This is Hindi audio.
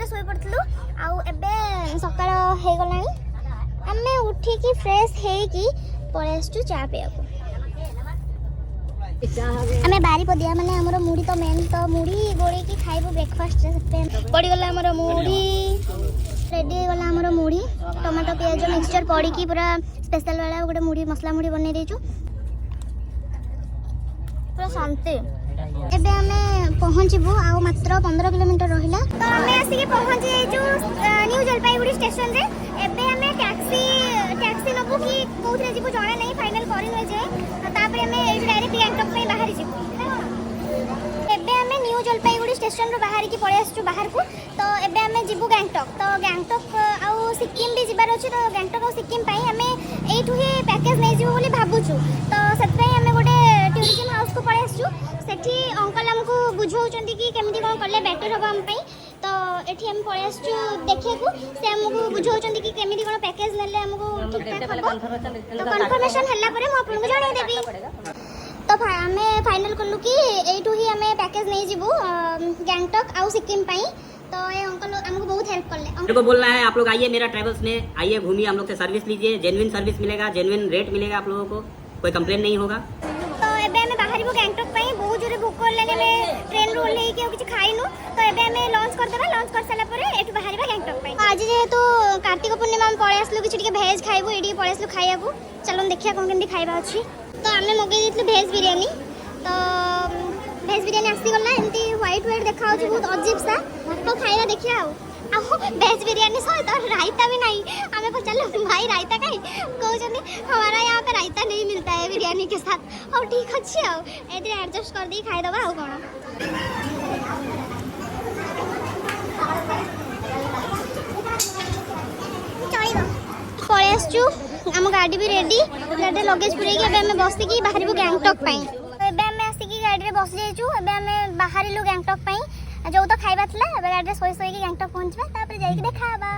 रे सोई पड़तलु आउ एबे सकाळ हे गलानी आमे उठी की फ्रेश हे की पळेसचु चा पिया को आमे बारी पदिया माने हमरो मुड़ी तो मेन तो मुड़ी गोड़ी की खाइबो ब्रेकफास्ट से पड़ी गला हमरो मुड़ी रेडी गला हमरो मुड़ी टमाटो प्याज मिक्सचर पड़ी की पूरा स्पेशल वाला गोटे मुड़ी मसला मुड़ी बनै देछु पूरा शांति एबे हमें पहुँचबू आ मात्र 15 किलोमीटर रहिला तो हमें आसी के पहुँच जाइछु न्यू जलपाईगुड़ी स्टेशन रे एबे हमें टैक्सी नबू की कोथरे जीवो जणे नहीं फाइनल करिन जे तापर हमें ए डायरेक्ट गैंगटॉक पे बाहर जीवो एबे हमें न्यू जलपाईगुड़ी स्टेशन रो बाहर की पळे आसछु बाहर को तो एबे हमें जीवो गैंगटॉक तो गैंगटॉक आउ सिक्किम भी जिबार अछि तो गैंगटॉक आउ सिक्किम पई हमें एठु ही पैकेज नै जीवो बोली भाबुछु तो सत पई हमें गोटे टूरिज्म हाउस को पळे आसछु सेठी अंकल हमको बुझाउचंती कि केमिति कोन करले बेटर होबा हम पई तो एठी हम पळे आसछु देखे को से हमको बुझाउचंती कि केमिति कोन पैकेज नेले हमको ठीक ठाक होबो तो कंफर्मेशन हल्ला परे म आपन को जणाई देबी तो हमें फाइनल करलु कि एठु ही हमें पैकेज नहीं जीवु गैंगटॉक आउ सिक्किम पई तो ये अंकल हमको बहुत हेल्प करले मेरे को बोलना है आप लोग आइए मेरा ट्रैवल्स में आइए घूमिए हम लोग से सर्विस लीजिए जेन्युइन सर्विस मिलेगा जेन्युइन रेट मिलेगा आप लोगों को कोई कंप्लेन नहीं होगा तो एबे हमें बाहर को गैंगटॉक पई बहुत जोरे भूख करले में ट्रेन रोल ले के कुछ खाइनु तो एबे हमें लॉन्च कर देबा लॉन्च कर साला परे एठु बाहर गैंगटॉक पई आज जेहेतु कार्तिक पूर्णिमा में पळे आसलु किछ भेज खाइबो एडी पळे आसलु खाइया को चलो देखिया कोन केंदी खाइबा अछि तो हमें मगे दितलु भेज बिरयानी तो भेज बिरयानी आसी गला एमती व्हाइट देखा होची बहुत अजीब सा तो खाइया देखिया आउ भेज बिरयानी सहित रायता भी नहीं हमें पचालो भाई रायता काई कहउछनी हमारा यहाँ पे रायता नहीं मिलता है बिरयानी के साथ और ठीक अच्छी आउ एदरे एडजस्ट कर दी खाई दबा आउ कोन पळे आसचु हम गाड़ी भी रेडी गाड़ी लगेज पुरे के हमें बस की बाहर गैंगटॉक पई एबे हमें आसी गाड़ी रे बस जाइछु एबे हमें बाहर गैंगटॉक पई जो तो खाइबा थला एबे गाड़ी रे सोई सोई के गैंगटॉक पहुंचबा तापर जाई के देखाबा।